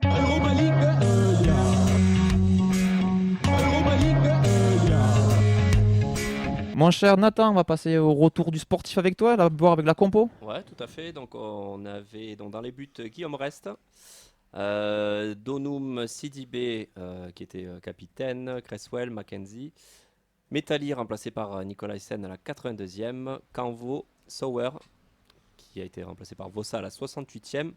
Europa League, Europa League, Mon cher Nathan, on va passer au retour du sportif avec toi, d'abord avec la compo. Ouais, tout à fait. Donc, on avait donc, dans les buts Guillaume Rest, Donum Sidibé qui était capitaine, Cresswell, Mackenzie, Metali remplacé par Nicolaisen à la 82e, Canvo, Sauer qui a été remplacé par Vossa à la 68e,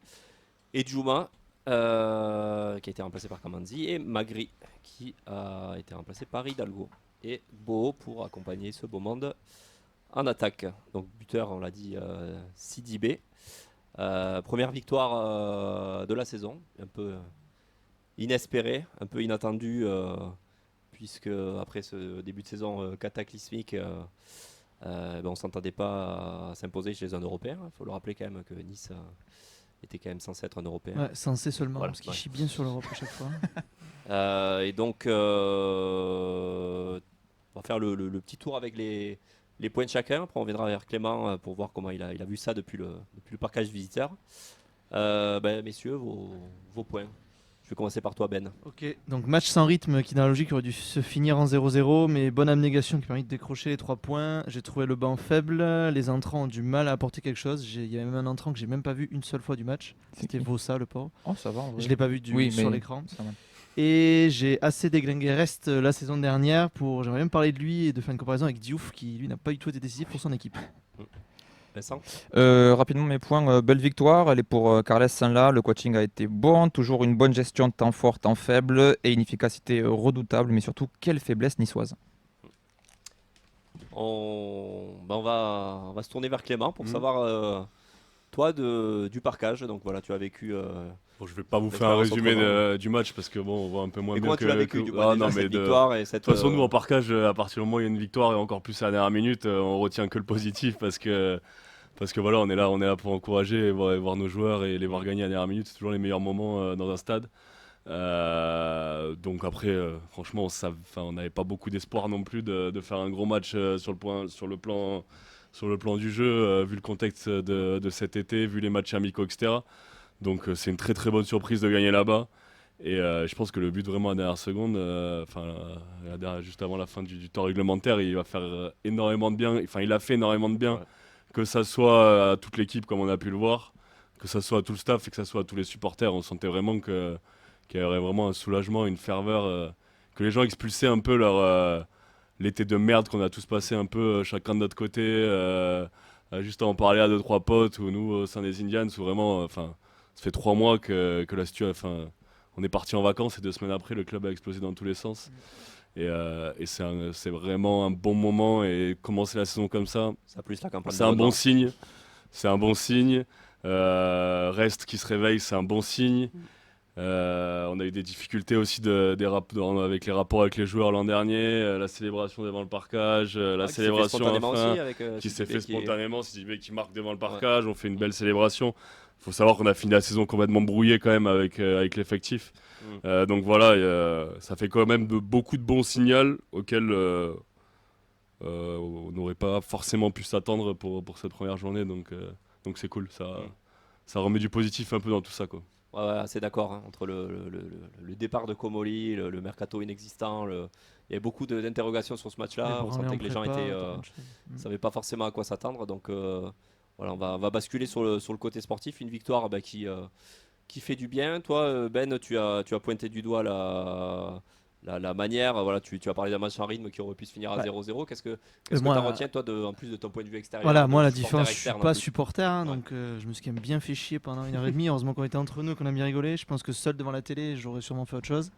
et Djouma qui a été remplacé par Kamanzi, et Magri qui a été remplacé par Hidalgo. Et Bo pour accompagner ce beau monde en attaque. Donc buteur, on l'a dit, Sidibé. Première victoire de la saison, un peu inespérée, un peu inattendue, puisque après ce début de saison cataclysmique, on ne s'entendait pas à s'imposer chez un Européen. Il faut le rappeler quand même que Nice était quand même censé être un Européen. Ouais, censé seulement, Voilà, parce qu'il ouais. chie bien sur l'Europe à chaque fois. Et donc, on va faire le petit tour avec les points de chacun. Après, on viendra vers Clément pour voir comment il a vu ça depuis le parcage visiteur. Messieurs, vos points. Je vais commencer par toi, Ben. Ok, donc match sans rythme qui dans la logique aurait dû se finir en 0-0, mais bonne abnégation qui permet de décrocher les 3 points. J'ai trouvé le banc faible, les entrants ont du mal à apporter quelque chose. Il y a même un entrant que j'ai même pas vu une seule fois du match. C'était qui Vossa, le pauvre. Oh, ça va. en vrai. Je l'ai pas vu Oui, sur mais l'écran. ça va. Et j'ai assez déglingué Reste la saison dernière pour. J'aimerais même parler de lui et de faire une comparaison avec Diouf qui lui n'a pas du tout été décisif pour son équipe. Vincent. Rapidement, mes points. Belle victoire. Elle est pour Carles Sanla. Le coaching a été bon. Toujours une bonne gestion de temps fort, temps faible et une efficacité redoutable. Mais surtout, quelle faiblesse niçoise. On va se tourner vers Clément pour savoir, toi, du parcage. Donc voilà, tu as vécu. Bon, je vais pas vous faire un L'expérience résumé autrement. du match parce que bon, on voit un peu moins Et bien comment tu l'as vécu du coup, déjà, non, mais cette de victoire et cette. toute façon, nous en parkage, à partir du moment où il y a une victoire et encore plus à la dernière minute, on retient que le positif parce que voilà, on est là pour encourager et voir nos joueurs et les voir gagner à la dernière minute. C'est toujours les meilleurs moments dans un stade. Donc après, franchement, on n'avait pas beaucoup d'espoir non plus de faire un gros match sur le plan du jeu, vu le contexte de cet été, vu les matchs amicaux, etc. Donc c'est une très très bonne surprise de gagner là-bas. Et je pense que le but vraiment à la dernière seconde, juste avant la fin du temps réglementaire, il va faire énormément de bien. Enfin, il a fait énormément de bien, Ouais. que ça soit à toute l'équipe comme on a pu le voir, que ça soit à tout le staff et que ça soit à tous les supporters. On sentait vraiment qu'il y aurait vraiment un soulagement, une ferveur, que les gens expulsaient un peu l'été de merde qu'on a tous passé un peu chacun de notre côté, juste à en parler à 2-3 potes, ou nous au sein des Indians, où vraiment, ça fait 3 mois que la situation, on est parti en vacances et 2 semaines après, le club a explosé dans tous les sens. Et c'est vraiment un bon moment, et commencer la saison comme ça, Ça plus la campagne. c'est un bon signe. C'est un bon signe. Reste qui se réveille, c'est un bon signe. On a eu des difficultés aussi avec les rapports avec les joueurs l'an dernier, la célébration devant le parcage, la célébration à la fin, qui s'est fait spontanément. Sidibé qui marque devant le parcage, on fait une belle célébration. Il faut savoir qu'on a fini la saison complètement brouillée quand même avec l'effectif. Donc voilà, ça fait quand même beaucoup de bons signaux auxquels on n'aurait pas forcément pu s'attendre pour cette première journée. Donc c'est cool, ça remet du positif un peu dans tout ça, quoi. Ouais, assez d'accord, hein, entre le départ de Komoli, le mercato inexistant. Il y avait beaucoup d'interrogations sur ce match-là. On sentait que les gens savaient pas forcément à quoi s'attendre. Donc voilà, on va basculer sur le côté sportif. Une victoire qui fait du bien. Toi, Ben, tu as pointé du doigt la manière. Voilà, tu as parlé d'un match en rythme qui aurait pu se finir à 0-0. Qu'est-ce que tu retiens, toi, en plus de ton point de vue extérieur? Voilà, moi la supporter différence, je suis externe, en pas plus. supporter, hein, Ouais. donc je me suis quand même bien fait chier pendant 1h30. Heureusement qu'on était entre nous, qu'on a bien rigolé. Je pense que seul devant la télé, j'aurais sûrement fait autre chose.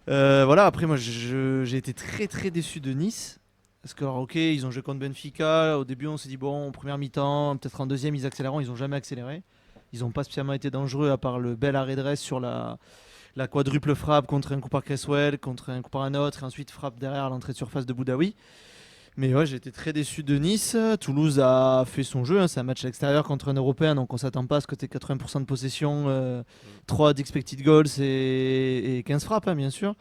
Voilà, après moi j'ai été très très déçu de Nice. Parce que, alors, ok, ils ont joué contre Benfica. Au début, on s'est dit, bon, en première mi-temps, peut-être en deuxième, ils accéléreront. Ils n'ont jamais accéléré. Ils n'ont pas spécialement été dangereux, à part le bel arrêt de Rest sur la quadruple frappe contre un coup par Cresswell, contre un coup par un autre, et ensuite frappe derrière à l'entrée de surface de Boudaoui. Mais ouais, j'ai été très déçu de Nice. Toulouse a fait son jeu, hein. C'est un match à l'extérieur contre un Européen, donc on s'attend pas à ce que tu aies 80% de possession, 3 d'expected goals et 15 frappes, hein, bien sûr.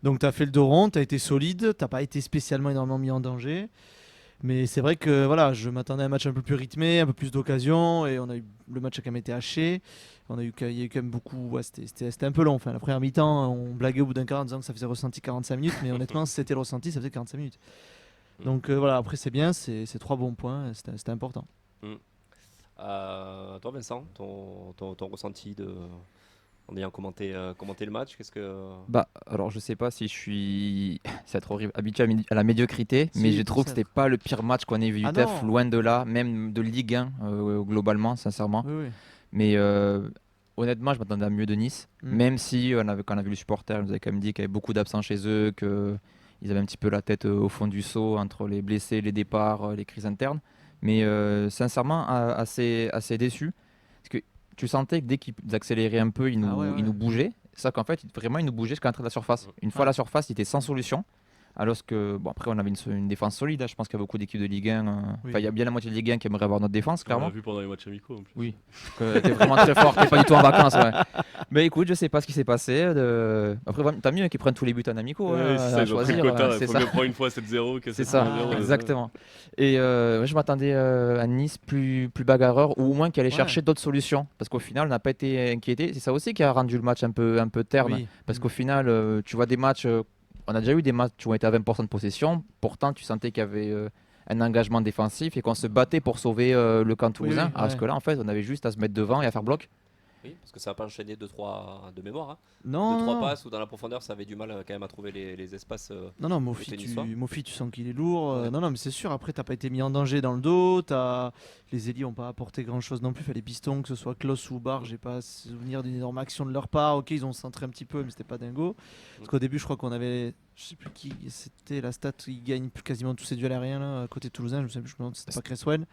Donc tu as fait le dos rond, tu as été solide, tu pas été spécialement énormément mis en danger. Mais c'est vrai que voilà, je m'attendais à un match un peu plus rythmé, un peu plus d'occasions, et le match a quand même été haché. Il y a eu quand même beaucoup. Ouais, c'était un peu long. Enfin, la première mi-temps, on blaguait au bout d'un quart en disant que ça faisait ressenti 45 minutes, mais honnêtement, si c'était le ressenti, ça faisait 45 minutes. Donc voilà, après c'est bien, c'est 3 bons points, c'était important. Toi, Vincent, ton ressenti en ayant commenté le match, qu'est-ce que. Bah, alors je sais pas si je suis, c'est trop horrible, habitué à la médiocrité, mais Si, je trouve que peut-être. c'était pas le pire match qu'on ait vu du Ah TEF, non. loin de là, même de Ligue 1 globalement, sincèrement. Oui, oui. Mais honnêtement, je m'attendais à mieux de Nice, Mm. même si quand on a vu le supporter, ils nous avaient quand même dit qu'il y avait beaucoup d'absents chez eux, qu'ils avaient un petit peu la tête au fond du seau entre les blessés, les départs, les crises internes. Mais sincèrement, assez déçu. Parce que tu sentais que dès qu'ils accéléraient un peu, Ah ouais, ouais. ils nous bougeaient. C'est ça qu'en fait, vraiment, ils nous bougeaient jusqu'à l'entrée de la surface. Une fois à Ouais. la surface, ils étaient sans solution. Alors que, bon, après, on avait une défense solide, hein. Je pense qu'il y a beaucoup d'équipes de Ligue 1. Oui. Enfin, il y a bien la moitié de Ligue 1 qui aimerait avoir notre défense, On l'a clairement. vu pendant les matchs amicaux en plus. Oui, que t'es vraiment très fort, t'es pas du tout en vacances. Ouais. Mais écoute, je sais pas ce qui s'est passé. Après, vraiment, tant mieux qu'ils prennent tous les buts en amicaux. Ouais, hein, c'est à ça, ils ont pris choisir, le quota. c'est Il faut ça. mieux prendre une fois 7-0 que C'est 7-0. ça, Ah, exactement. Et ouais, je m'attendais à Nice plus bagarreur, ou au moins qu'elle allait Ouais. chercher d'autres solutions. Parce qu'au final, on n'a pas été inquiété. C'est ça aussi qui a rendu le match un peu terne. Oui. Parce qu'au final, tu vois des matchs. On a déjà eu des matchs où on était à 20% de possession. Pourtant, tu sentais qu'il y avait un engagement défensif et qu'on se battait pour sauver le camp toulousain. oui, Alors ouais. que là, en fait, on avait juste à se mettre devant et à faire bloc. Oui, parce que ça n'a pas enchaîné 2-3 de mémoire. Hein. Non, 2-3 non. passes ou dans la profondeur, ça avait du mal quand même à trouver les espaces. Non, Mofi, côté tu, niçois. Mofi, tu sens qu'il est lourd. Ouais. Non, mais c'est sûr. Après, t'as pas été mis en danger dans le dos. Les ailiers n'ont pas apporté grand chose non plus. Enfin, les pistons, que ce soit Klaus ou Barre, j'ai pas souvenir d'une énorme action de leur part. Ok, ils ont centré un petit peu, mais c'était pas dingo. Parce qu'au début, je crois qu'on avait. Je sais plus qui. C'était la stat. Ils gagnent quasiment tous ces duels aériens là, côté toulousain. Je me demande si c'était pas Cresswell.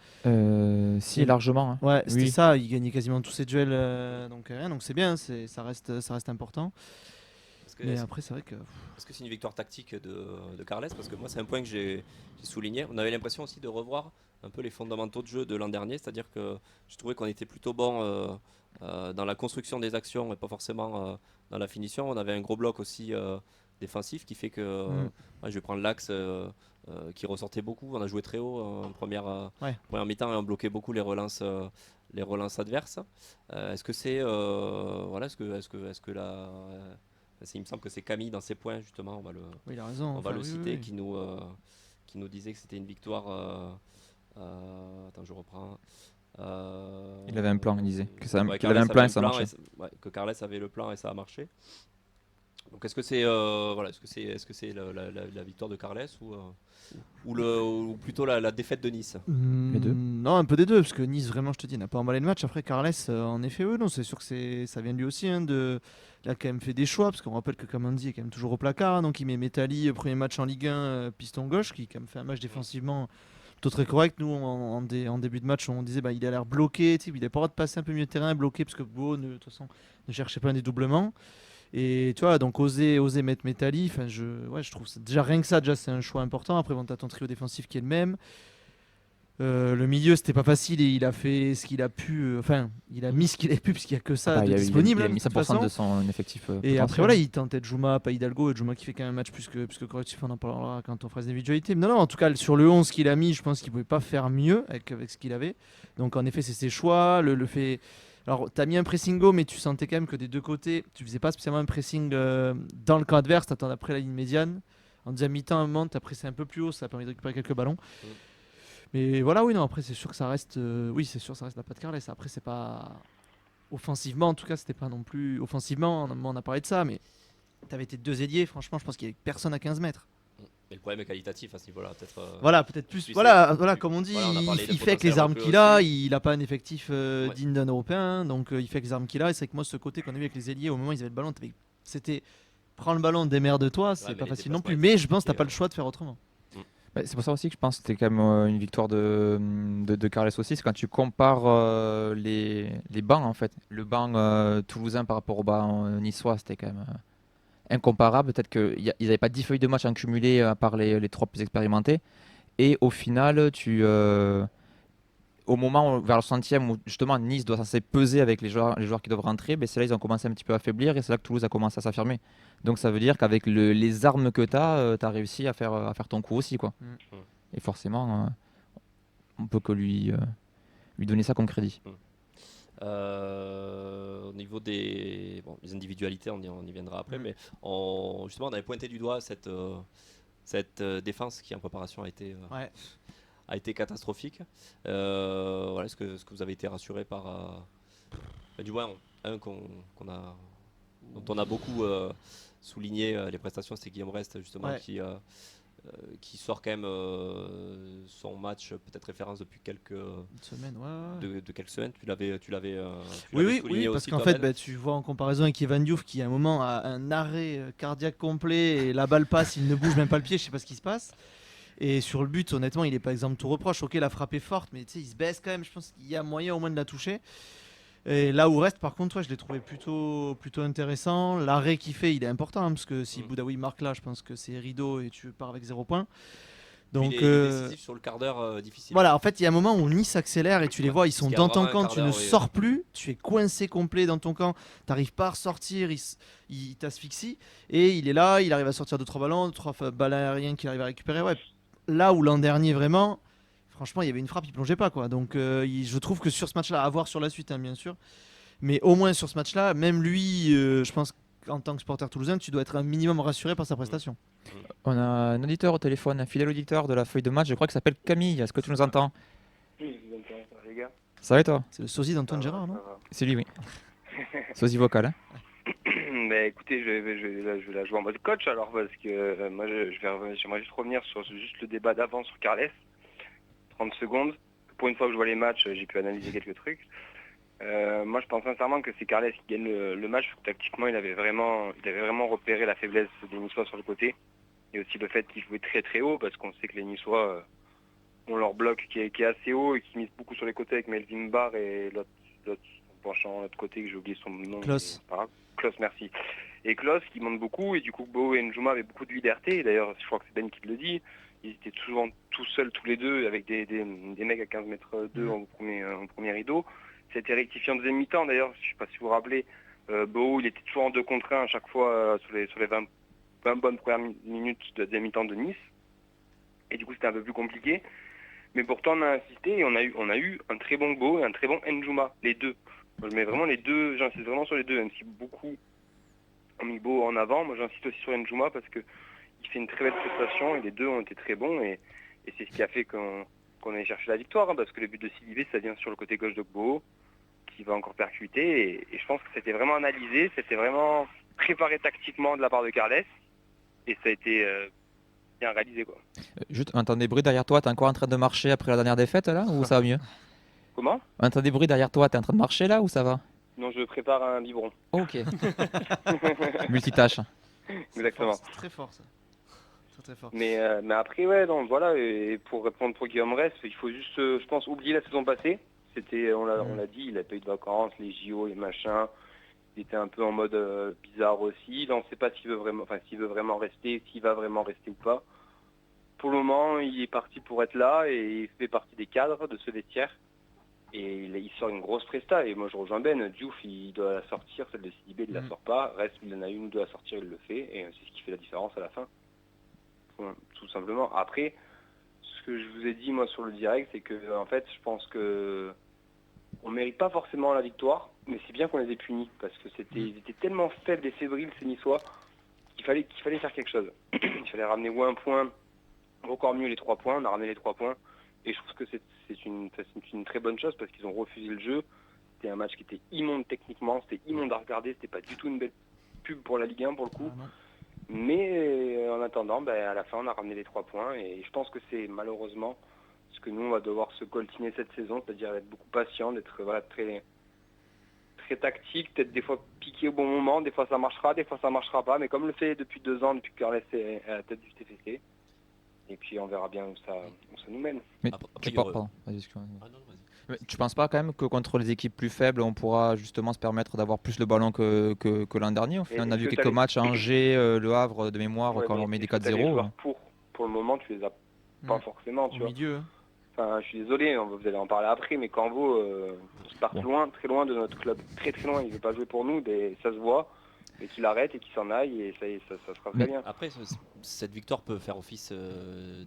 Si, largement. Hein. Ouais, c'était Oui. ça. Ils gagnaient quasiment tous ces duels donc aériens. Donc c'est bien. Ça reste important. Parce que Mais est-ce après, c'est vrai que. est-ce que c'est une victoire tactique de Carles? Parce que moi, c'est un point que j'ai souligné. On avait l'impression aussi de revoir un peu les fondamentaux de jeu de l'an dernier. C'est-à-dire que je trouvais qu'on était plutôt bon dans la construction des actions et pas forcément dans la finition. On avait un gros bloc aussi défensif qui fait que je vais prendre l'axe qui ressortait beaucoup. On a joué très haut en première mi-temps et on bloquait beaucoup les relances adverses. Est-ce que c'est voilà, est-ce que il me semble que c'est Camille dans ses points justement, Oui, il a raison. on va enfin, le oui, citer, oui. qui nous disait que c'était une victoire. Attends, je reprends. Il avait un plan, il disait. Qu'il Carles avait un plan et ça avait marchait. que Carles avait le plan et ça a marché. Donc est-ce que c'est la victoire de Carles ou plutôt la défaite de Nice? Les deux. Non, un peu des deux, parce que Nice, vraiment, je te dis, n'a pas emballé le match. Après, Carles, en effet, non, c'est sûr que ça vient de lui aussi. Hein, il a quand même fait des choix, parce qu'on rappelle que Kamandi est quand même toujours au placard. Hein, donc il met Metali, premier match en Ligue 1, piston gauche, qui quand même fait un match défensivement plutôt très correct. Nous, en début de match, on disait il a l'air bloqué, il n'a pas le droit de passer un peu mieux de terrain, bloqué, parce que Beau, de toute façon, ne cherchait pas un dédoublement. Et tu vois, donc oser mettre Metali, je trouve déjà rien que ça, déjà c'est un choix important. Après, bon, t'as ton trio défensif qui est le même. Le milieu, c'était pas facile et il a fait ce qu'il a pu. Il a mis ce qu'il a pu, puisqu'il n'y a que ça Ah bah, de il disponible. a hein, de mis toute 100% façon. de son effectif. Et potentiel. après, voilà, il tentait Juma, pas Hidalgo. Et Juma qui fait quand même un match plus que correctif, on en parlera quand on fera des individualités. Mais non, en tout cas, sur le 11 qu'il a mis, je pense qu'il pouvait pas faire mieux avec ce qu'il avait. Donc en effet, c'est ses choix. Le fait. Alors, tu as mis un pressing haut, mais tu sentais quand même que des deux côtés, tu faisais pas spécialement un pressing dans le camp adverse. Tu attends après la ligne médiane. En deuxième mi-temps, à un moment, tu as pressé un peu plus haut. Ça a permis de récupérer quelques ballons. Mais voilà, oui, non, après, c'est sûr que ça reste. Oui, c'est sûr, ça reste la patte Carles. Après, c'est pas. Offensivement, en tout cas, c'était pas non plus. Offensivement, on a parlé de ça, mais tu avais tes deux ailiers. Franchement, je pense qu'il y avait personne à 15 mètres. Mais le problème est qualitatif à ce niveau-là, peut-être. Voilà, peut-être plus. Suisse, Voilà, plus- comme on dit, voilà, on a parlé il de fait avec les potentiel armes recrue qu'il a. aussi. Il n'a pas un effectif Ouais. digne d'un Européen, donc il fait avec les armes qu'il a. Et c'est que moi, ce côté qu'on a vu avec les ailiers, au moment où ils avaient le ballon, c'était prends le ballon, démerde-toi, c'est mais pas les facile non déplacements plus. étaient Mais je pense que t'as compliqués, pas le choix de faire autrement. Bah, c'est pour ça aussi que je pense que c'était quand même une victoire de Carles aussi. C'est quand tu compares les bancs, en fait. Le banc toulousain par rapport au banc niçois, c'était quand même incomparable. Peut-être qu'ils n'avaient pas 10 feuilles de match en cumulé à part les 3 plus expérimentés. Et au final, au moment vers le 60e où justement Nice doit censé peser avec les joueurs qui doivent rentrer, c'est là ils ont commencé un petit peu à affaiblir et c'est là que Toulouse a commencé à s'affirmer. Donc ça veut dire qu'avec les armes que tu as réussi à faire ton coup aussi, quoi. Et forcément, on peut que lui donner ça comme crédit. Au niveau des individualités, on y viendra après, mais justement, on avait pointé du doigt cette défense qui en préparation a été catastrophique. Voilà, est-ce que vous avez été rassuré par du moins un dont on a beaucoup souligné les prestations, c'était Guillaume Rest justement qui sort quand même son match peut-être référence depuis quelques semaines. de quelques semaines. Tu l'avais Oui, souligné parce aussi qu'en fait, tu vois en comparaison avec Evan Diouf qui à un moment a un arrêt cardiaque complet et la balle passe, il ne bouge même pas le pied, je sais pas ce qui se passe. Et sur le but, honnêtement, il est pas exempt de tout reproche. Ok, la frappe est forte, mais tu sais, il se baisse quand même. Je pense qu'il y a moyen au moins de la toucher. Et là où reste, par contre, je l'ai trouvé plutôt intéressant. L'arrêt qu'il fait, il est important, parce que si Boudaoui marque là, je pense que c'est rideau et tu pars avec 0 points. Donc, il est décisif sur le quart d'heure difficile. Voilà, en fait, il y a un moment où Nice accélère et tu les vois, ils sont dans ton camp, tu ne oui. sors plus, tu es coincé complet dans ton camp, tu n'arrives pas à ressortir, il t'asphyxie. Et il est là, il arrive à sortir 2-3 ballons, 3 balles aériennes qu'il arrive à récupérer. Ouais. Là où l'an dernier, vraiment, franchement, il y avait une frappe, il plongeait pas, quoi. Donc, je trouve que sur ce match-là, à voir sur la suite, hein, bien sûr, mais au moins sur ce match-là, même lui, je pense qu'en tant que supporter toulousain, tu dois être un minimum rassuré par sa prestation. On a un auditeur au téléphone, un fidèle auditeur de la feuille de match, je crois qu'il s'appelle Camille. Est-ce que tu nous entends? Oui, je vous entends, les gars. Ça va et toi? C'est le sosie d'Antoine Gérard, non? C'est lui, oui. Sosie vocal. Hein. Mais écoutez, je vais la jouer en mode coach alors, parce que moi j'aimerais juste revenir sur juste le débat d'avant sur Carles. 30 secondes. Pour une fois que je vois les matchs, j'ai pu analyser quelques trucs. Moi je pense sincèrement que c'est Carles qui gagne le match. Tactiquement, il avait vraiment repéré la faiblesse des Niçois sur le côté. Et aussi le fait qu'ils jouaient très très haut, parce qu'on sait que les Niçois ont leur bloc qui est assez haut et qui mise beaucoup sur les côtés avec Melvin Barr et l'autre penchant de l'autre côté que j'ai oublié son nom. Klaus. Klaus, merci. Et Klaus qui monte beaucoup, et du coup Bo et Njuma avaient beaucoup de liberté. Et d'ailleurs, je crois que c'est Ben qui le dit, ils étaient souvent tout seuls tous les deux avec des mecs à 15 mètres 2 au premier rideau. C'était rectifié en deuxième mi-temps d'ailleurs, je ne sais pas si vous vous rappelez, Bo il était toujours en 2 contre 1 à chaque fois sur les 20 bonnes premières minutes de la deuxième mi-temps de Nice. Et du coup c'était un peu plus compliqué. Mais pourtant on a insisté et on a eu un très bon Bo et un très bon Njuma, les deux. Moi, je mets vraiment les deux, j'insiste vraiment sur les deux, même si beaucoup ont mis Bo en avant. Moi j'insiste aussi sur Njuma parce qu'il fait une très belle prestation et les deux ont été très bons et c'est ce qui a fait qu'on allait chercher la victoire, hein, parce que le but de Sidibé ça vient sur le côté gauche de Bo qui va encore percuter et je pense que c'était vraiment analysé, c'était vraiment préparé tactiquement de la part de Carles et ça a été bien réalisé quoi. Juste, on entend des bruits derrière toi, t'es encore en train de marcher après la dernière défaite là ou ça va mieux? Comment? On entend des bruits derrière toi, t'es en train de marcher là ou ça va? Non, je prépare un biberon. Ok. Multitâche. Exactement. C'est très fort ça. Très fort. Mais après ouais, donc voilà, et pour répondre pour Guillaume Rest, il faut juste je pense oublier la saison passée. C'était on l'a dit, il a pas eu de vacances, les JO, les machins. Il était un peu en mode bizarre aussi. Là, on ne sait pas s'il veut vraiment rester, s'il va vraiment rester ou pas. Pour le moment, il est parti pour être là et il fait partie des cadres de ce vestiaire. Et il sort une grosse presta. Et moi, je rejoins Ben. Diouf, il doit la sortir. Celle de Sidibé, il ne la sort pas. Reste, il en a une ou deux à sortir, il le fait. Et c'est ce qui fait la différence à la fin. Tout simplement. Après, ce que je vous ai dit, moi, sur le direct, c'est que, en fait, je pense que on ne mérite pas forcément la victoire, mais c'est bien qu'on les ait punis, parce que ils étaient tellement faibles et fébriles, ces Niçois, qu'il fallait faire quelque chose. Il fallait ramener ou un point, encore mieux les 3 points, on a ramené les 3 points, et je trouve que c'est une très bonne chose, parce qu'ils ont refusé le jeu. C'était un match qui était immonde techniquement, c'était immonde à regarder, c'était pas du tout une belle pub pour la Ligue 1 pour le coup. Mais en attendant, à la fin, on a ramené les 3 points, et je pense que c'est malheureusement ce que nous, on va devoir se coltiner cette saison, c'est-à-dire être beaucoup patient, d'être très, très tactique, peut-être des fois piquer au bon moment, des fois ça marchera pas, mais comme le fait depuis 2 ans, depuis que Carles est à la tête du TFC, et puis on verra bien où ça nous mène. Mais pardon, vas-y, excuse-moi. Mais tu penses pas quand même que contre les équipes plus faibles, on pourra justement se permettre d'avoir plus le ballon que l'an dernier? On a vu quelques matchs à Angers, Le Havre de mémoire, quand on met des 4-0. Pour le moment, tu les as pas forcément, tu vois. Milieu. Enfin, je suis désolé, vous allez en parler après, mais Canvo part loin, très loin de notre club. Très très loin, il ne veut pas jouer pour nous, ça se voit. mais qu'il arrête et qu'il s'en aille et ça sera très bien. Après, cette victoire peut faire office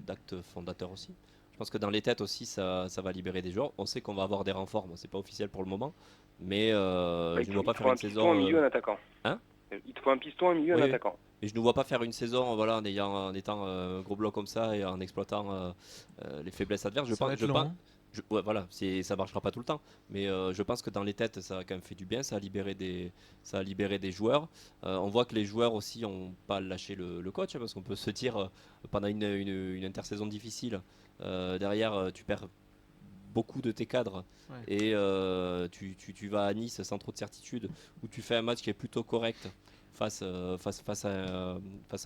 d'acte fondateur aussi. Je pense que dans les têtes aussi, ça va libérer des joueurs. On sait qu'on va avoir des renforts, bon, c'est pas officiel pour le moment, mais je ne vois pas faire une saison. Un milieu, un attaquant. Hein? Il te faut un piston, un milieu, un attaquant. Et je ne vois pas faire une saison voilà, en étant un gros bloc comme ça et en exploitant les faiblesses adverses. Ouais, voilà, ça marchera pas tout le temps, mais je pense que dans les têtes, ça a quand même fait du bien, ça a libéré des joueurs. On voit que les joueurs aussi n'ont pas lâché le coach, hein, parce qu'on peut se dire pendant une intersaison difficile, derrière tu perds beaucoup de tes cadres et tu vas à Nice sans trop de certitude, où tu fais un match qui est plutôt correct face à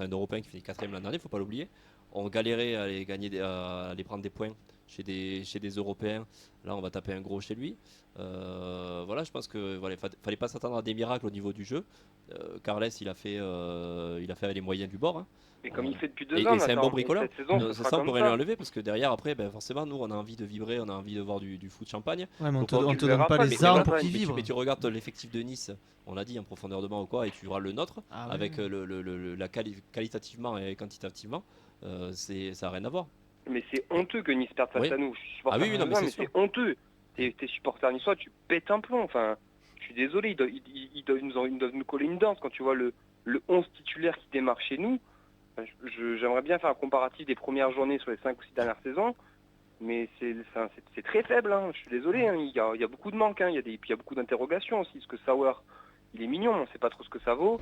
un Européen qui finit 4ème l'an dernier, il ne faut pas l'oublier. On galérait à aller prendre des points chez des Européens. Là, on va taper un gros chez lui. Voilà, je pense que fallait pas s'attendre à des miracles au niveau du jeu. Carles, il a fait avec les moyens du bord. Hein. Mais comme il fait depuis 2 ans, et c'est un bon bricoleur. C'est ça, on pourrait l'enlever parce que derrière, après, forcément, nous, on a envie de vibrer, on a envie de voir du foot champagne. Ouais, mais on Donc, te donne pas les armes pour mais qu'ils vivent. Mais tu regardes l'effectif de Nice, on l'a dit en profondeur de banc ou quoi, et tu verras le nôtre, avec qualitativement et quantitativement, ça n'a rien à voir. Mais c'est honteux que Nice perde face à nous. Oui, non, mais c'est honteux. T'es supporter niçois, tu pètes un plomb. Enfin, je suis désolé, ils doivent nous coller une danse quand tu vois le 11 titulaire qui démarre chez nous. J'aimerais bien faire un comparatif des premières journées sur les 5 ou 6 dernières saisons, mais c'est très faible. Hein. Je suis désolé, hein. Il y a beaucoup de manques. Hein. Il y a beaucoup d'interrogations aussi. Parce que Sauer, il est mignon, on ne sait pas trop ce que ça vaut.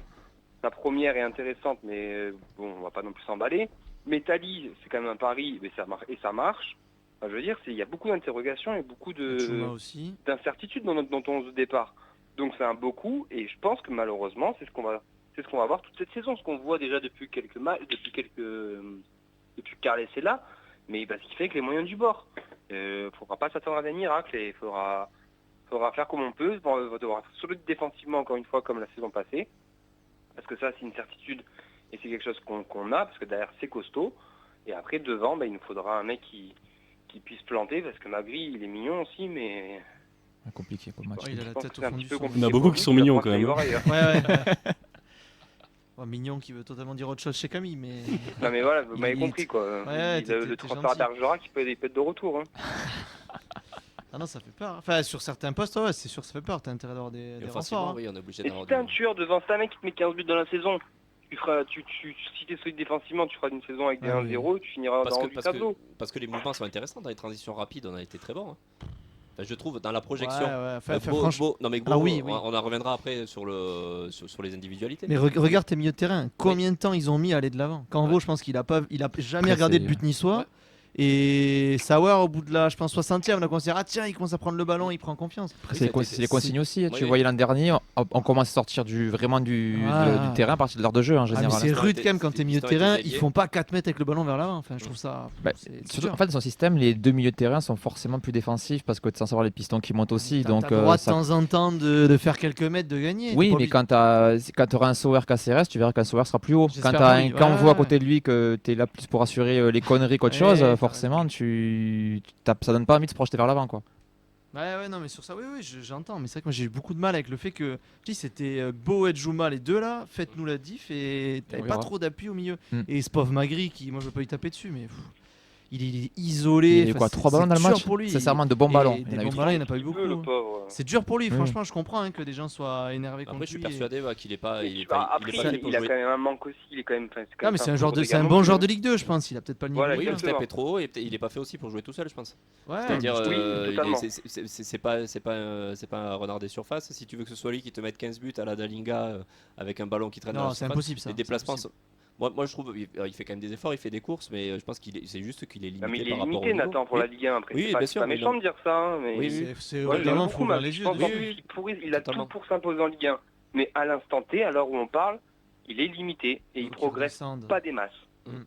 Sa première est intéressante, mais bon, on va pas non plus s'emballer. Metali, c'est quand même un pari, mais ça marche. Enfin, je veux dire, il y a beaucoup d'interrogations et beaucoup d'incertitudes dans notre 11 de départ. Donc c'est un beau coup, et je pense que malheureusement, c'est ce qu'on va voir toute cette saison, ce qu'on voit déjà depuis quelques matchs, depuis que Carles est là, mais ce qui fait que les moyens du bord. Faudra pas s'attendre à des miracles et il faudra faire comme on peut. On va devoir être solide défensivement encore une fois comme la saison passée, parce que ça c'est une certitude et c'est quelque chose qu'on a, parce que derrière c'est costaud. Et après devant, il nous faudra un mec qui puisse planter, parce que Magri il est mignon aussi, mais compliqué comme match. Il a la tête au fond du Il y en a beaucoup qui sont mignons quand même. Ouais, mignon qui veut totalement dire autre chose chez Camille, mais. Non mais voilà, vous m'avez compris quoi. Ouais, le transfert d'Argerac qui peut être de retour. Hein. Ah non, ça fait peur. Enfin, sur certains postes, ouais, c'est sûr que ça fait peur. T'as intérêt d'avoir des renforts. Oui, on est obligé et d'avoir si t'es un tueur devant ça, un mec qui te met 15 buts dans la saison, si t'es solide défensivement, tu feras une saison avec des 1-0, tu finiras dans le tableau. Parce que les mouvements sont intéressants, dans les transitions rapides, on a été très bon. Hein. Je trouve dans la projection. Non mais oui. On en reviendra après sur les individualités. Mais regarde tes milieux de terrain. Combien de temps ils ont mis à aller de l'avant. Canvo, je pense qu'il a jamais regardé le but niçois. Ouais. Et Sauer, au bout de la, je pense 60e, on a commencé à il commence à prendre le ballon, il prend confiance. C'est les consignes aussi. Tu voyais l'an dernier, on commence à sortir vraiment du terrain à partir de l'heure de jeu en général. C'est rude quand même quand t'es milieu de terrain, ils font pas 4 mètres avec le ballon vers l'avant. Enfin, je trouve ça. Surtout, en fait, dans son système, les deux milieux de terrain sont forcément plus défensifs parce que tu es censé avoir les pistons qui montent aussi. T'as le droit de temps en temps de faire quelques mètres, de gagner. Oui, mais quand tu auras un Sauer KCRS, tu verras qu'un Sauer sera plus haut. Quand tu as un Canvo à côté de lui, que tu es là plus pour assurer les conneries qu'autre chose, forcément, ça donne pas envie de se projeter vers l'avant, quoi. Ouais, non, mais sur ça, oui, j'entends. Mais c'est vrai que moi j'ai eu beaucoup de mal avec le fait que c'était Beau et Djouma, les deux là, faites-nous la diff et t'avais pas trop d'appui au milieu. Et ce pauvre Magri, moi je veux pas lui taper dessus, mais il est isolé. Il y a eu 3 ballons dans le match. Sincèrement, de bons ballons. Il n'y en a pas eu beaucoup. C'est dur pour lui, franchement, je comprends que des gens soient énervés contre lui. Après, je suis persuadé qu'il est pas. Il a quand même un manque aussi. Il est quand même. Non, mais c'est un bon joueur de Ligue 2, je pense. Il a peut-être pas le niveau. Oui, le step est trop haut et il est pas fait aussi pour jouer tout seul, je pense. C'est-à-dire, c'est pas un renard des surfaces. Si tu veux que ce soit lui qui te mette 15 buts à la Dalinga avec un ballon qui traîne dans la surface, c'est impossible ça. Les déplacements. Moi je trouve il fait quand même des efforts, il fait des courses, mais je pense c'est juste qu'il est limité. Mais il est par limité, Nathan, pour la Ligue 1. Après, oui, bien sûr. C'est pas méchant de dire ça, mais c'est vraiment faut ouvrir les yeux. Il a tout pour s'imposer en Ligue 1, mais à l'instant T, à l'heure où on parle, il est limité et il progresse pas des masses.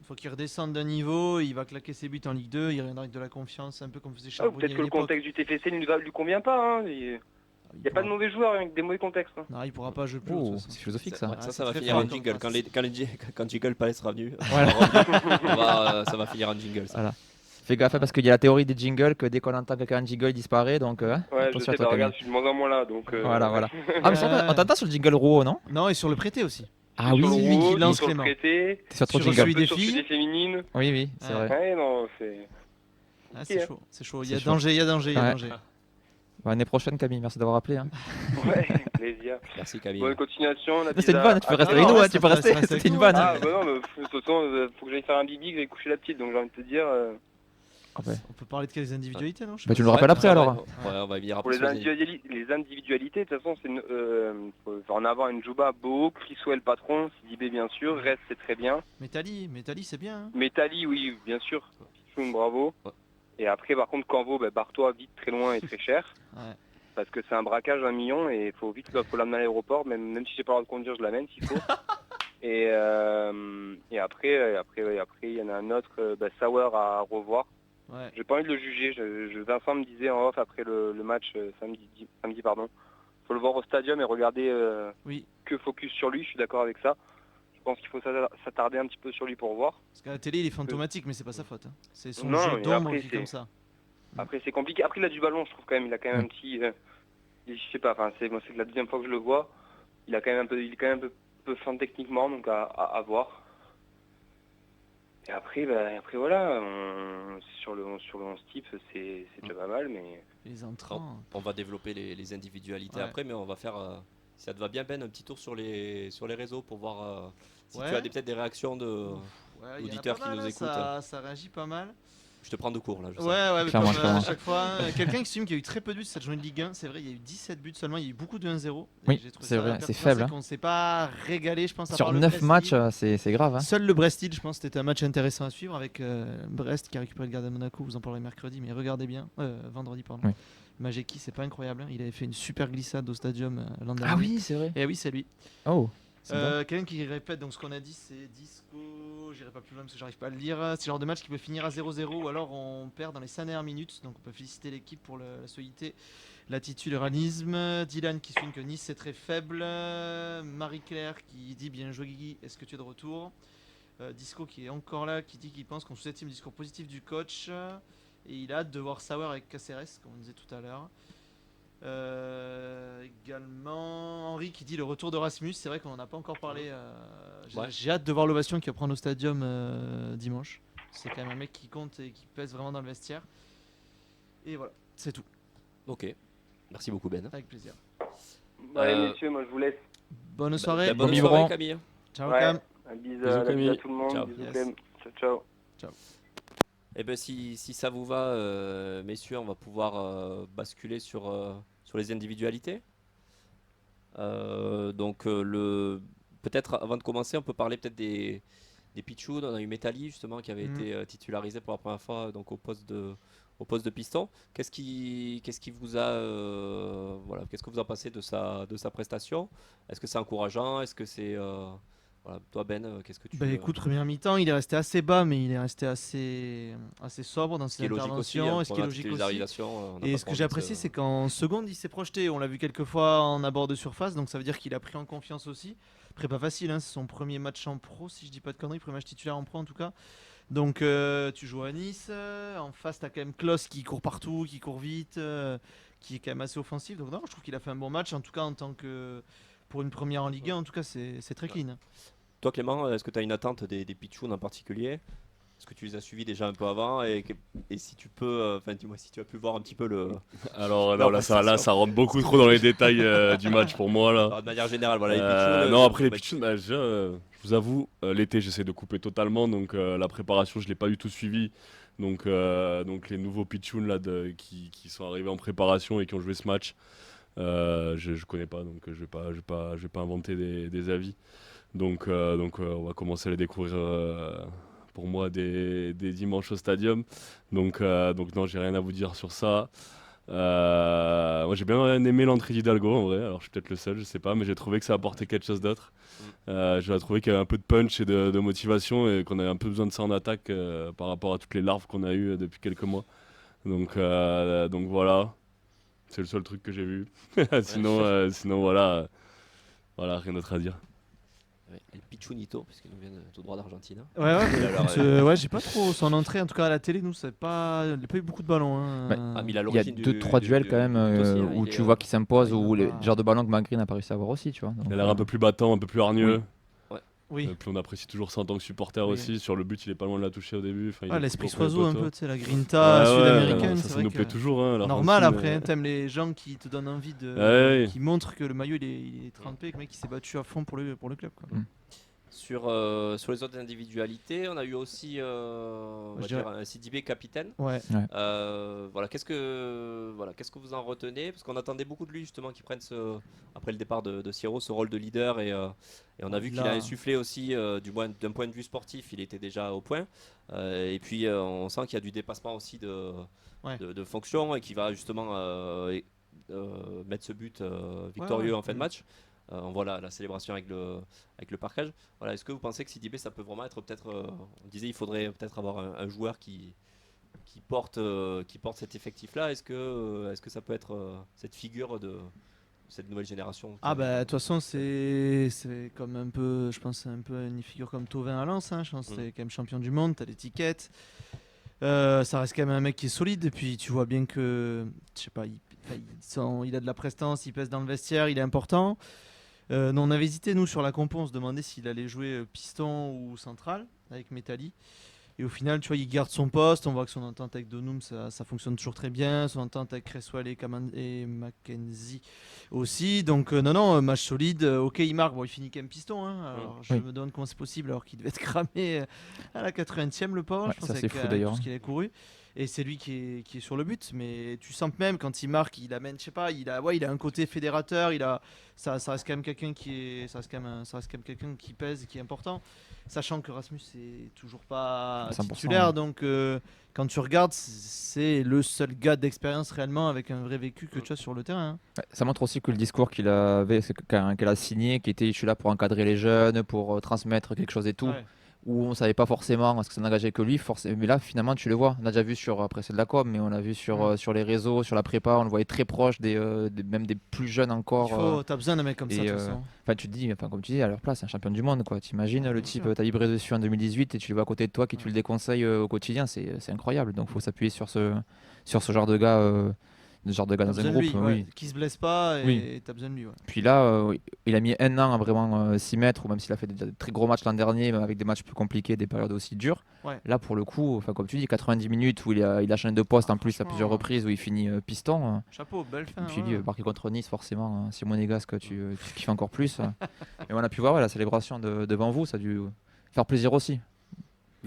Faut qu'il redescende d'un niveau, il va claquer ses buts en Ligue 2, il reviendra avec de la confiance, un peu comme faisait Charbonnier. Peut-être que le contexte du TFC ne lui convient pas. Il n'y a pas de mauvais joueurs avec des mauvais contextes. Hein. Non, il pourra pas jouer plus. C'est philosophique ça. Ça va finir en jingle. Quand Jingle Palais sera venu, ça va finir en jingle. Ça. Voilà. Fais gaffe parce qu'il y a la théorie des jingles que dès qu'on entend quelqu'un un jingle il disparaît donc Ouais, je attention à sais toi pas, Camille. regarde, je suis de moins en moins là, donc... Voilà. Ah mais c'est vrai, on t'entend sur le jingle Rouault non? Non, et sur le prêté aussi. Ah Sur le oui, c'est lui qui Rouault, lance sur le Clément. prêté, t'es sur trop de Sur jingle. celui des sur filles. des féminines. Oui, c'est Ouais. vrai. Ouais, non, c'est... Ah, Ok, c'est hein. chaud, c'est chaud. Il C'est y a chaud. danger, il y a danger, il y a Ouais. danger. Bah, l'année prochaine Camille, merci d'avoir appelé. Hein. Ouais, plaisir. Merci Camille. Bonne continuation. C'était une vanne, tu peux rester non, avec nous, reste, tu peux reste, rester, reste avec c'était une nous. vanne. Ah, bah non, mais de toute façon, faut que j'aille faire un bibi, que j'aille coucher la petite, donc j'ai envie de te dire... Ah ouais. On peut parler de quelles individualités, non? Je sais Bah, pas tu si- nous le rappelles après alors. Ouais, on va y venir Pour après. les individualités, de toute façon, faut en avoir une Jouba, Beau, Chriswell, patron, Sidibé, bien sûr, Reste, c'est très bien. Métali, c'est bien. Hein. Métali, oui, bien sûr. Pichoun, bravo. Ouais. Et après, par contre, Canvo, barre-toi vite, très loin et très cher. Ouais. Parce que c'est un braquage d'1 million et il faut vite faut l'amener à l'aéroport, même si j'ai pas le droit de conduire, je l'amène s'il faut. et après, il y en a un autre, Sauer à revoir. Ouais. J'ai pas envie de le juger. Vincent me disait en off après le match samedi, pardon. Faut le voir au stadium et regarder Oui. que focus sur lui. Je suis d'accord avec ça. Je pense qu'il faut s'attarder un petit peu sur lui pour voir. Parce qu'à la télé, il est fantomatique, mais c'est pas sa faute. Hein. C'est son Non, jeu mais d'ombre après, qui est c'est- comme ça. Après c'est compliqué. Après il a du ballon, je trouve quand même. Il a quand même un petit. Je sais pas. Enfin c'est la deuxième fois que je le vois. Il est quand même un peu fin techniquement, donc à voir. Et après, voilà, sur le 11 type, c'est déjà pas mal, mais Les entrants. On va développer les individualités Ouais. après, mais on va faire, si ça te va bien Ben, un petit tour sur les réseaux pour voir si Ouais. tu as peut-être des réactions de... Ouais, il y en a Auditeurs pas qui mal, nous hein, écoutent. ça réagit pas mal. Je te prends de court là, je sais. Ouais, mais Clairement, comme, clairement. à chaque fois, quelqu'un qui estime qu'il y a eu très peu de buts cette journée de Ligue 1, c'est vrai, il y a eu 17 buts seulement, il y a eu beaucoup de 1-0. Et Oui, j'ai trouvé c'est ça vrai, hyper c'est pertinent, faible, hein. qu'on ne s'est pas régalé, je pense, à Sur part le 9 Brest matchs, Lille. c'est grave. Hein. Seul le Brest-Lille, je pense que c'était un match intéressant à suivre avec Brest qui a récupéré le gardien de Monaco, vous en parlerez mercredi, mais regardez bien, vendredi, pardon. Oui. Majeki, c'est pas incroyable, hein, il avait fait une super glissade au stadium l'an dernier. Ah oui, c'est vrai. Et oui, c'est lui. Oh, c'est bon. Quelqu'un qui répète donc ce qu'on a dit, c'est Disco. J'irai pas plus loin parce que j'arrive pas à le lire. C'est le genre de match qui peut finir à 0-0 ou alors on perd dans les 5 dernières minutes. Donc on peut féliciter l'équipe pour la solidité, l'attitude, le réalisme. Dylan qui souligne que Nice c'est très faible. Marie-Claire qui dit bien joué Guigui, est-ce que tu es de retour? Disco qui est encore là, qui dit qu'il pense qu'on sous-estime le discours positif du coach. Et il a hâte de voir Sauer avec Caceres, comme on disait tout à l'heure. Également Henri qui dit le retour de Rasmus, c'est vrai qu'on n'en a pas encore parlé. Ouais. J'ai hâte de voir l'ovation qui va prendre au stadium dimanche. C'est quand même un mec qui compte et qui pèse vraiment dans le vestiaire. Et voilà, c'est tout, Ok, merci beaucoup Ben. avec plaisir. ouais, messieurs, moi je vous laisse. Bonne soirée, Bah, bonne Bon soirée biberon. Camille. ciao Ouais. Cam. Un bisou Bisous, à Camille. tout le monde. Ciao. Bisous Yes. Clem. Ciao. Eh ben si ça vous va, messieurs, on va pouvoir basculer sur les individualités. Peut-être avant de commencer, on peut parler peut-être des pitchouns. On a eu Métali justement qui avait été titularisé pour la première fois donc au poste de piston. Qu'est-ce qui vous a voilà, qu'est-ce que vous en pensez de sa prestation? Est-ce que c'est encourageant? Est-ce que c'est voilà, toi Ben, qu'est-ce que tu Bah écoute, première mi-temps, il est resté assez bas, mais il est resté assez sobre dans ce qui ses est logique aussi, interventions. hein, Et ce pour qui est la logique aussi. titularisation, on n'a Et pas ce trop que j'ai envie de apprécié, se- c'est qu'en seconde, il s'est projeté. On l'a vu quelques fois en abord de surface, donc ça veut dire qu'il a pris en confiance aussi. Après, pas facile, hein, c'est son premier match en pro, si je dis pas de conneries, premier match titulaire en pro en tout cas. Donc tu joues à Nice, en face, tu as quand même Klos qui court partout, qui court vite, qui est quand même assez offensif. Donc non, je trouve qu'il a fait un bon match, en tout cas en tant que pour une première en Ligue 1, en tout cas c'est très clean. Toi Clément, est-ce que tu as une attente des pitchouns en particulier? Est-ce que tu les as suivis déjà un peu avant et si tu peux, enfin dis-moi si tu as pu voir un petit peu le... Alors Non, non, là, pas ça rentre beaucoup trop dans les détails du match pour moi là. Alors, de manière générale, voilà, les pitchouns, Non, après les bah, pitchouns, déjà, je vous avoue, l'été j'essaie de couper totalement, donc la préparation je l'ai pas du tout suivi. Donc les nouveaux pitchouns là qui sont arrivés en préparation et qui ont joué ce match, je connais pas, donc je vais pas inventer des avis. Donc on va commencer à les découvrir pour moi des dimanches au stadium. Donc non, j'ai rien à vous dire sur ça. Moi j'ai bien aimé l'entrée d'Hidalgo en vrai, alors je suis peut-être le seul, je sais pas, mais j'ai trouvé que ça apportait quelque chose d'autre. J'ai trouvé qu'il y avait un peu de punch et de motivation et qu'on avait un peu besoin de ça en attaque par rapport à toutes les larves qu'on a eues depuis quelques mois. Donc voilà, c'est le seul truc que j'ai vu. Sinon voilà, rien d'autre à dire. Ouais, El Pichunito, puisqu'il nous vient tout droit d'Argentine. Ouais, ouais, Et alors, ouais, j'ai pas trop son entrée, en tout cas à la télé, nous, il a pas eu beaucoup de ballons. Hein. Ouais. Ah, mais il a Il y a l'origine 2-3 duels quand même du but aussi, hein, où il est, tu vois qu'il s'impose, il ou m'a le pas- genre de ballon que Magri n'a pas réussi à avoir aussi, tu vois. Donc, Il a l'air un peu plus battant, un peu plus hargneux. Oui. Et puis on apprécie toujours ça en tant que supporter Oui. aussi. Sur le but, il est pas loin de la toucher au début. Enfin, il Ah, est l'esprit toujours près soiseau, du un poteau. peu, tu sais, la grinta Ouais, sud-américaine. ça, c'est ça vrai nous que- plaît toujours. Hein, Normal l'Argentine, après, t'aimes les gens qui te donnent envie de. Ouais. qui montrent que le maillot il est trempé, que le mec il s'est battu à fond pour le club. Quoi. Sur les autres individualités, on a eu aussi on va Je dire un Sidibé capitaine. Ouais. Voilà, qu'est-ce que vous en retenez? Parce qu'on attendait beaucoup de lui justement qu'il prenne après le départ de Siro, ce rôle de leader et on a vu qu'il a insufflé aussi, du moins d'un point de vue sportif, il était déjà au point. Et puis on sent qu'il y a du dépassement aussi de fonction et qu'il va justement mettre ce but victorieux en fin de match. On voit la célébration avec le parquage. Voilà, est-ce que vous pensez que Sidibé, ça peut vraiment être peut-être, on disait il faudrait peut-être avoir un joueur qui porte cet effectif-là. Est-ce que ça peut être cette figure de cette nouvelle génération? Ah bah de toute façon c'est comme un peu, je pense un peu une figure comme Thauvin à Lens. Hein. Je pense que c'est quand même champion du monde, t'as l'étiquette. Ça reste quand même un mec qui est solide. Et puis tu vois bien que, je sais pas, il a de la prestance, il pèse dans le vestiaire, il est important. Non, on avait hésité nous sur la compo, on se demandait s'il allait jouer piston ou central avec Metalli. Et au final, tu vois, il garde son poste. On voit que son entente avec Donum, ça fonctionne toujours très bien. Son entente avec Cresswell et Mackenzie aussi. Donc, non, match solide. Ok, il marque. Bon, il finit quand même piston. Hein. Alors, je me demande comment c'est possible alors qu'il devait être cramé à la 80e, le pauvre. Ouais, je pense ça, c'est avec fou, d'ailleurs. tout ce qu'il a couru. Et c'est lui qui est sur le but. Mais tu sens que même quand il marque, il amène, je sais pas, il a un côté fédérateur. Ça reste quand même quelqu'un ça reste quand même quelqu'un qui pèse, qui est important. Sachant que Rasmus est toujours pas 100%, titulaire, ouais. donc quand tu regardes, c'est le seul gars d'expérience réellement avec un vrai vécu que tu as sur le terrain. Hein. Ouais, ça montre aussi que le discours qu'il avait, qu'elle a signé, qui était je suis là pour encadrer les jeunes, pour transmettre quelque chose et tout, Ouais. où on savait pas forcément parce que ça n'engageait que lui, mais là finalement tu le vois. On a déjà vu après c'est de la com, mais on l'a vu sur les réseaux, sur la prépa, on le voyait très proche même des plus jeunes encore. T'as besoin d'un mec comme ça, de toute façon. Enfin, tu te dis, comme tu dis, à leur place, un champion du monde, quoi. T'imagines le Bien type, sûr. t'as vibré dessus en 2018 et tu le vois à côté de toi, qui tu le déconseilles au quotidien, c'est incroyable. Donc, faut s'appuyer sur ce genre de gars, T'as dans un besoin de groupe. lui, Oui. qui se blesse pas et Oui. t'as besoin de lui. Ouais. Puis là, il a mis un an à vraiment s'y mettre, ou même s'il a fait des très gros matchs l'an dernier, mais avec des matchs plus compliqués, des périodes aussi dures. Ouais. Là, pour le coup, enfin, comme tu dis, 90 minutes où il a changé de poste en plus à franchement, plusieurs reprises, où il finit piston. Chapeau, belle fin. Et puis ouais. lui, marqué contre Nice, forcément, Simon Negasque, tu kiffes encore plus. Et on a pu voir la célébration devant vous, ça a dû faire plaisir aussi.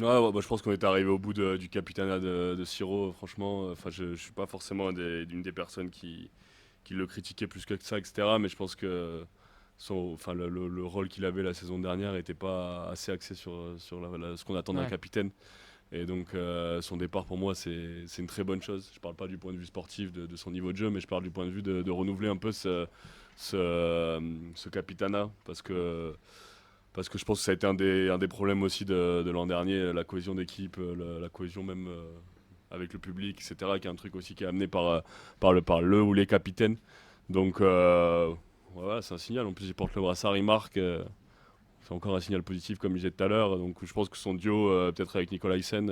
Ouais, je pense qu'on est arrivé au bout du capitanat de Siro. Franchement, je suis pas forcément d'une des personnes qui le critiquait plus que ça, etc. Mais je pense que le rôle qu'il avait la saison dernière n'était pas assez axé sur ce qu'on attend d'un capitaine. Et donc son départ pour moi c'est une très bonne chose. Je parle pas du point de vue sportif de son niveau de jeu, mais je parle du point de vue de renouveler un peu ce capitanat, parce que je pense que ça a été un des problèmes aussi de l'an dernier, la cohésion d'équipe, la cohésion même avec le public, etc., qui est un truc aussi qui est amené par le ou les capitaines. Donc voilà, c'est un signal. En plus, il porte le brassard, il marque. C'est encore un signal positif, comme je disais tout à l'heure. Donc je pense que son duo, peut-être avec Nicolaisen,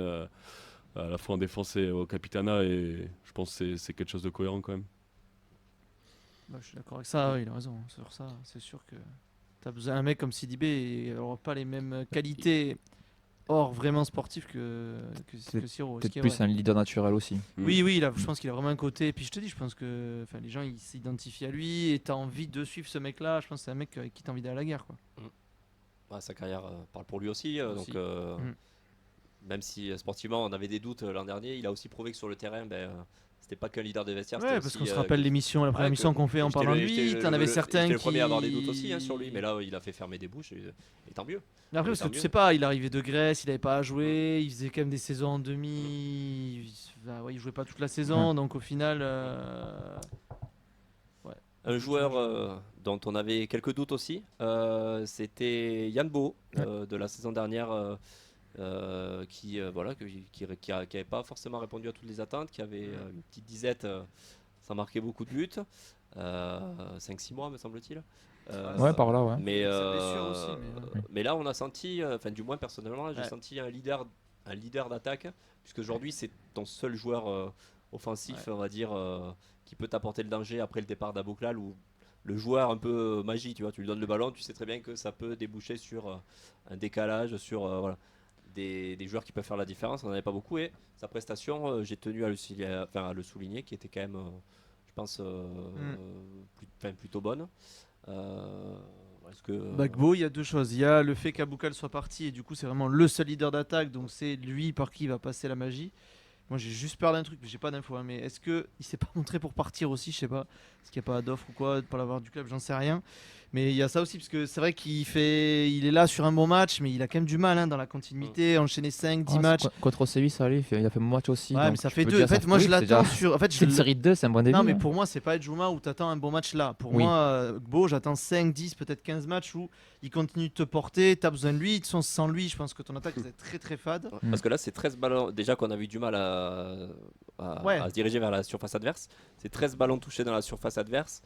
à la fois en défense et au capitanat, et je pense que c'est quelque chose de cohérent quand même. Bah, je suis d'accord avec ça, il a raison. Sur ça, c'est sûr que t'as besoin d'un mec comme Sidibé et il n'aura pas les mêmes qualités hors vraiment sportif que Siro. Peut-être plus un leader naturel aussi. Oui, je pense qu'il a vraiment un côté. Et puis je te dis, je pense que les gens ils s'identifient à lui et t'as envie de suivre ce mec-là. Je pense que c'est un mec avec qui t'as envie d'aller à la guerre. Quoi. Sa carrière parle pour lui aussi. Donc, même si sportivement on avait des doutes l'an dernier, il a aussi prouvé que sur le terrain, c'était pas qu'un leader de vestiaire. Ouais, parce qu'on se rappelle la première émission qu'on fait en parlant de lui. T'en avais certains qui. J'étais le premier à avoir des doutes aussi sur lui, mais là il a fait fermer des bouches et tant mieux. Mais après, parce que tu sais pas, il arrivait de Grèce, il avait pas à jouer, il faisait quand même des saisons en demi. Il jouait pas toute la saison, donc au final. Un joueur dont on avait quelques doutes aussi, c'était Yann Bo de la saison dernière. Qui n'avait pas forcément répondu à toutes les attentes, qui avait une petite disette sans marquer beaucoup de buts, 5-6 mois me semble-t-il. Ouais, par là, ouais. Mais, Sa blessure aussi, mais- mais là, on a senti, enfin, du moins personnellement, j'ai Ouais. senti un leader d'attaque, puisque aujourd'hui, c'est ton seul joueur offensif, on va dire, qui peut t'apporter le danger après le départ d'Abouklal, ou le joueur un peu magie, tu vois, tu lui donnes le ballon, tu sais très bien que ça peut déboucher sur un décalage, sur voilà, des joueurs qui peuvent faire la différence. On n'en avait pas beaucoup, et sa prestation, j'ai tenu à le souligner, qui était quand même, je pense, plutôt bonne. Est-ce que, Bagbo, il y a deux choses. Il y a le fait qu'Aboukal soit parti et du coup c'est vraiment le seul leader d'attaque, donc c'est lui par qui va passer la magie. Moi j'ai juste peur d'un truc, mais j'ai pas d'infos. Mais est-ce que il s'est pas montré pour partir aussi, je sais pas. Est-ce qu'il n'y a pas d'offre ou quoi, de pas l'avoir du club, j'en sais rien. Mais il y a ça aussi parce que c'est vrai il est là sur un bon match, mais il a quand même du mal hein, dans la continuité, enchaîner 5-10 matchs. Contre Séville, ça allait. Il a fait un bon match aussi. Ouais, donc mais ça tu fait peux deux. dire, En fait, ça- moi oui, je c'est l'attends déjà- sur. En fait, C'est une série de 2, c'est un bon début. Non, mais hein. pour moi, c'est pas Djouma où t'attends un bon match là. Pour Oui. moi, Gbo, j'attends 5, 10, peut-être 15 matchs où il continue de te porter, t'as besoin de lui. De toute façon, sans lui, je pense que ton attaque va être très très fade. Parce que là, c'est 13 ballons. Déjà qu'on a eu du mal Ouais. à se diriger vers la surface adverse. C'est 13 ballons touchés dans la surface adverse,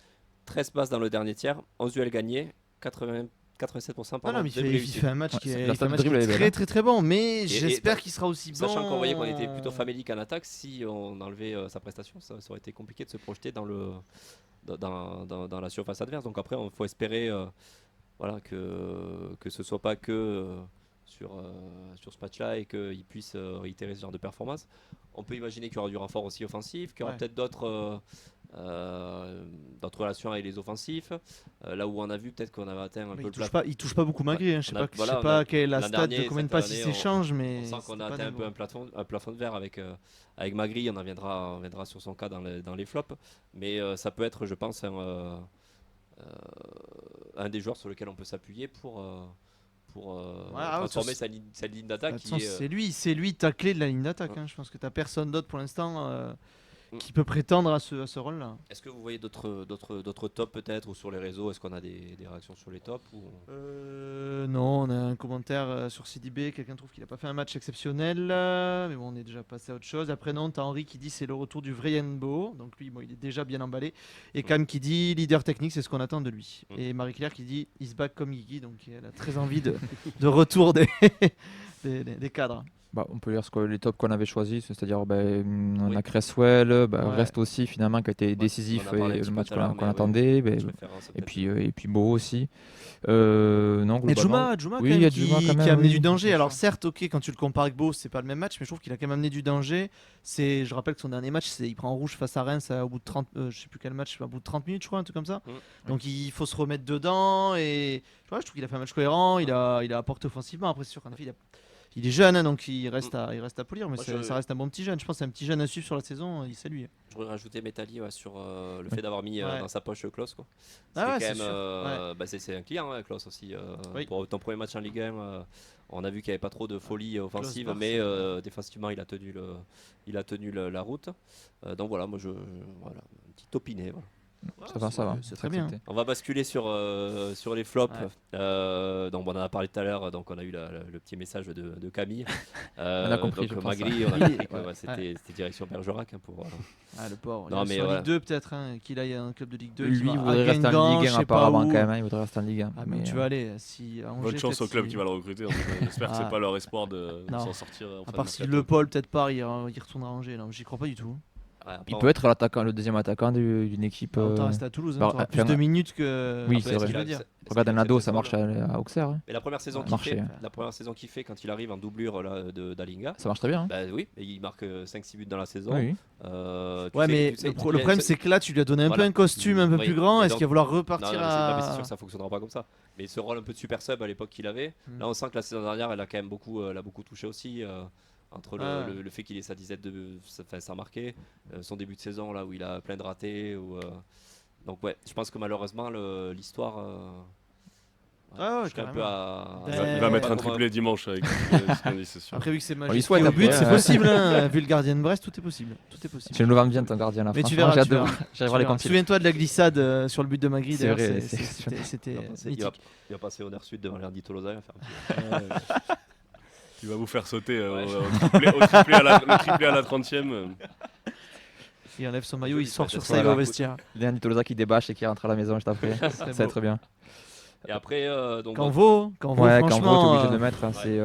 13 passes dans le dernier tiers, 11 duels gagnés, 87% Non, pardon, non, mais dribble il réussi. fait un match Ouais, qui c'est- est, la il fait un stat match qui dribble, est elle est très belle. très très bon. Mais Et j'espère qu'il sera aussi bon. Sachant qu'on voyait qu'on était plutôt famélique en attaque, si on enlevait sa prestation, ça aurait été compliqué de se projeter dans la surface adverse. Donc après, il faut espérer voilà, que ce soit pas que sur ce match-là et qu'il puisse réitérer ce genre de performance. On peut imaginer qu'il y aura du renfort aussi offensif, qu'il y aura Ouais. peut-être d'autres relations avec les offensifs. Là où on a vu peut-être qu'on avait atteint un Mais peu il touche pas beaucoup Magri. Hein. Je sais On a- pas, voilà, je sais on pas a- quelle est la l'an stat dernier, de combien de cette passes il année, s'échange, on mais sent qu'on c'était a pas atteint un nouveau. peu un plafond de verre avec Magri. On en viendra sur son cas dans les flops. Mais ça peut être, je pense, un des joueurs sur lequel on peut s'appuyer pour transformer sa ligne d'attaque. Attends, c'est lui ta clé de la ligne d'attaque. Ouais. Hein. Je pense que t'as personne d'autre pour l'instant Mm. qui peut prétendre à ce rôle-là. Est-ce que vous voyez d'autres tops peut-être, ou sur les réseaux? Est-ce qu'on a des réactions sur les tops ou... Non, on a un commentaire sur CDB. Quelqu'un trouve qu'il a pas fait un match exceptionnel, mais bon, on est déjà passé à autre chose. Après, non, t'as Henri qui dit c'est le retour du vrai Yanbo. Donc lui, bon, il est déjà bien emballé. Et Cam qui dit leader technique, c'est ce qu'on attend de lui. Mm. Et Marie-Claire qui dit is back comme Guigui. Donc elle a très envie de retour des cadres. Bah, on peut lire les tops qu'on avait choisis, c'est-à-dire on Oui. a Cresswell, Ouais. Reste aussi finalement qui a été décisif on en a parlé un et petit le peu match tout à l'heure, qu'on mais attendait. oui, mais- je référence et peut-être. puis Beau aussi. Non, Et globalement, Djouma, oui, quand il y même, a Djouma qui quand même, a amené oui, du danger. bien Alors sûr. certes, ok, quand tu le compares avec Beau, c'est pas le même match, mais je trouve qu'il a quand même amené du danger. Je rappelle que son dernier match, il prend en rouge face à Reims au bout de 30, je sais plus quel match, au bout de 30 minutes, je crois, un truc comme ça. Donc il faut se remettre dedans et je trouve qu'il a fait un match cohérent. Il a apporté offensivement. Après, c'est sûr qu'en effet, il est jeune, hein, donc il reste à polir, mais Moi, ça reste un bon petit jeune. Je pense que c'est un petit jeune à suivre sur la saison. C'est lui. Je voudrais rajouter Metali sur le fait d'avoir mis Ouais. dans sa poche Klaus. Quoi. Ah ouais, quand c'est même, sûr. c'est un client, hein, Klaus aussi. Oui. Pour ton premier match en Ligue 1, on a vu qu'il n'y avait pas trop de folie offensive, Klaus mais défensivement, il a tenu la route. Donc voilà, moi, voilà, un petit opiné. Voilà. Ça va. C'est très bien. accepté. On va basculer sur les flops. Ouais. Donc on en a parlé tout à l'heure, donc on a eu le petit message de Camille. On a compris, donc je pense. Magri, on a compris que Ouais. c'était direction Bergerac pour. Ah, le pauvre. Non, Il mais est en voilà. Ligue 2 peut-être, hein, qu'il aille à un club de Ligue 2. Lui, qu'il il va à voudrait rester en Guingamp, Ligue je 1 sais pas apparemment où. quand même. Il voudrait rester en Ligue 1. Ah, mais tu vas aller. Si à Angers, Bonne chance au peut-être, club si- qui va le recruter. J'espère que Ah. c'est pas leur espoir de Non. s'en sortir. en À fin part de si mercato. Le Paul peut-être part, il retournera à Angers. Non, j'y crois pas du tout. Il peut être le deuxième attaquant d'une équipe. Autant rester à Toulouse. bah, T'auras plus enfin, de minutes que. oui, Après, c'est ce vrai. qu'il veut dire. Regarde Nado, ça marche à Auxerre. hein. Mais la première saison Ça qu'il marchait, fait, hein. la première saison qu'il fait quand il arrive en doublure là, d'Alinga, Ça marche très bien. hein. bah oui, et il marque 5-6 buts dans la saison. Oui. Tu Ouais, sais- mais tu sais- le tu problème, c'est que là, tu lui as donné un peu Voilà. un costume un peu Oui. plus grand. Et Est-ce donc- qu'il va vouloir Non, repartir non, mais c'est à. sûr que ça fonctionnera pas comme ça. Mais ce rôle un peu de super sub à l'époque qu'il avait, Hmm. là on sent que la saison dernière, elle a quand même beaucoup touché aussi. Entre Ah. le fait qu'il ait sa disette sans marquer, son début de saison là où il a plein de ratés. Donc ouais, je pense que malheureusement l'histoire. Ah ouais, je serais un peu carrément. à. Ben, Il va mettre un Pas comment- triplé dimanche avec ce qu'on dit, c'est sûr. Après, vu que c'est On magique lui souhaite au but, après, c'est possible. Hein. Vu le gardien de Brest, tout est possible. Tout est possible. Tu le vends bien ton gardien là. Mais tu franchement, verras, j'ai hâte tu de verras. voir. J'allais Tu voir les verras. comptes. Souviens-toi de la glissade sur le but de Magri. C'est D'ailleurs, vrai, c'était Il va passer- mythique. il va passer au Nord Sud devant l'Erdi Tolosa. Il va faire un petit- Il va vous faire sauter Ouais. au triplé à la 30e. Il enlève son maillot, Joli il sort sur tête. ça, il va au Voilà. vestiaire. Léon Tolosa qui débâche et qui rentre à la maison juste après. Ça va beau. être bien. Et après, donc, Canvo, Ouais, quand on voit, t'es franchement. obligé de mettre. C'est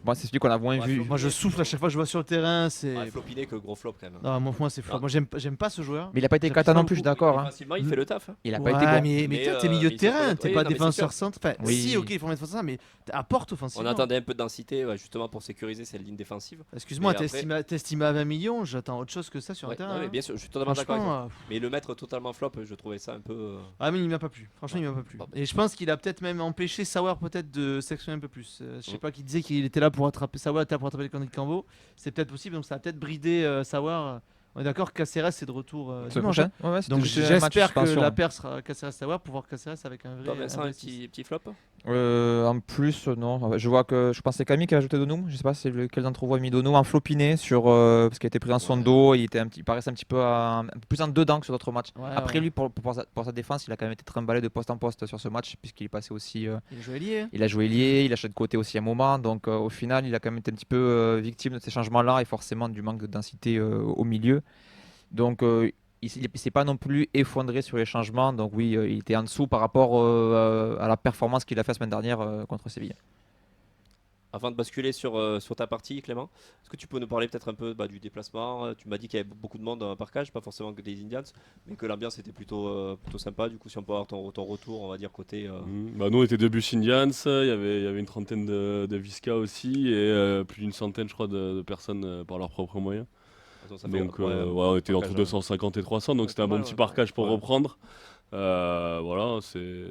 moi, c'est celui qu'on a moins Ouais, vu. Moi je souffle à chaque fois que je vois sur le terrain. C'est. ouais, Flopiné que gros flop quand même. Non, moi c'est flop. Non. Moi j'aime pas ce joueur. Mais il a pas été J'apprécie cata non pas plus, je suis beaucoup. d'accord. Hein. Défensivement, il fait le taf. Hein. Il a Ouais, pas été bon. mais toi, t'es Mais, milieu de il terrain, faut- t'es oui, pas non, mais c'est défenseur sûr. centre. Enfin, Oui. si, ok, il faut mettre ça, mais apporte offensivement. On attendait un peu de densité justement pour sécuriser cette ligne défensive. Excuse-moi, Mais t'es estimé à 20 millions, j'attends autre chose que ça sur Ouais, un terrain. non, mais hein. bien sûr, je suis totalement d'accord avec toi. Franchement, Mais le mettre totalement flop, je trouvais ça un peu. ah mais il m'a pas plu. Franchement, il m'a pas plu. Bon. Et je pense qu'il a peut-être même empêché Sauer peut-être de s'exprimer un peu plus. Je sais Mm. pas qui disait qu'il était là pour attraper Sauer, était là pour attraper les conneries de Cambo. C'est peut-être possible, donc ça a peut-être bridé Sauer. On est d'accord que Caceres c'est de retour Semaine dimanche. prochaine. Ouais, c'est Donc tout le match j'espère que suspension. la paire sera Caceres Sauer pour voir Caceres avec un vrai. Toi, Vincent, vrai un six. petit flop. En plus, non. Je vois que je pense que c'est Camille qui a ajouté Donou. Je sais pas si c'est lequel d'entre vous a mis Donou en flopiné sur parce qu'il a été pris dans son dos. Il paraissait un petit peu un peu plus en dedans que sur d'autres matchs. Ouais, Après ouais. lui pour sa défense, il a quand même été trimballé de poste en poste sur ce match puisqu'il est passé aussi. Il joue ailier. Il a joué ailier, il a joué de côté aussi à un moment. Donc au final, il a quand même été un petit peu victime de ces changements-là et forcément du manque de densité au milieu. Donc il s'est pas non plus effondré sur les changements. Donc oui, il était en dessous par rapport à la performance qu'il a fait la semaine dernière contre Séville. Avant de basculer sur ta partie, Clément, est-ce que tu peux nous parler peut-être un peu du déplacement? Tu m'as dit qu'il y avait beaucoup de monde dans un parkage, pas forcément que des Indians, mais que l'ambiance était plutôt sympa. Du coup, si on peut avoir ton retour, on va dire côté. Bah, nous, on était deux bus Indians, il y avait une trentaine de Visca aussi, et plus d'une centaine, je crois, de personnes par leurs propres moyens. Ça fait, Donc, ouais, on était entre parkage, 250 et 300, donc ouais, c'était un pas bon mal, petit ouais. parkage pour Ouais. reprendre. Voilà, c'est.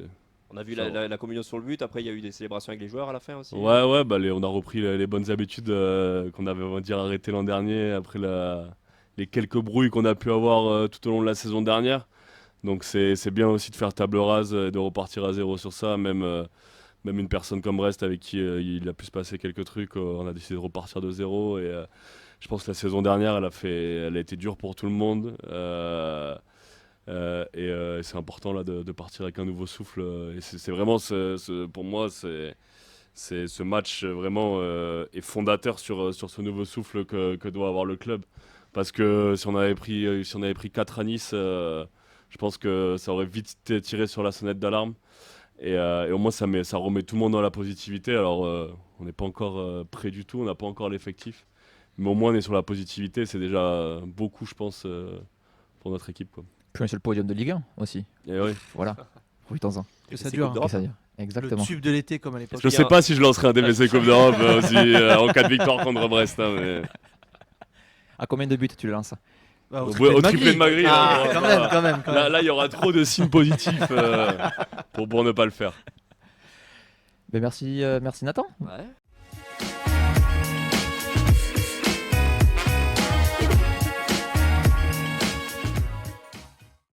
On a vu Ça la communion sur le but. Après, il y a eu des célébrations avec les joueurs à la fin aussi. Ouais, bah, on a repris les bonnes habitudes qu'on avait, on va dire, arrêtées l'an dernier après les quelques brouilles qu'on a pu avoir tout au long de la saison dernière. Donc c'est bien aussi de faire table rase et de repartir à zéro sur ça. Même une personne comme Brest avec qui il a pu se passer quelques trucs, on a décidé de repartir de zéro. Et je pense que la saison dernière, elle a été dure pour tout le monde. Et c'est important là de partir avec un nouveau souffle. Et c'est vraiment, pour moi, ce match vraiment est fondateur sur ce nouveau souffle que doit avoir le club. Parce que si on avait pris 4 à Nice, je pense que ça aurait vite tiré sur la sonnette d'alarme. Et au moins ça remet tout le monde dans la positivité. Alors on n'est pas encore prêt du tout, on n'a pas encore l'effectif. Mais au moins on est sur la positivité, c'est déjà beaucoup je pense pour notre équipe, quoi. Puis c'est le podium de Ligue 1 aussi. Et oui. Voilà. Profitons-en. Que ça C'est dure. Coupe d'Europe. Qu'est-ce que ça veut dire Le Exactement. tube de l'été comme à l'époque. Je sais pas si je lancerai un DVC Coupe d'Europe aussi en cas de victoire contre Brest. Hein, mais... À combien de buts tu le lances? Bah, Au triplé de Magri. Ah, hein, quand même. Là, il y aura trop de signes positifs pour ne pas le faire. Ben merci Nathan. Ouais.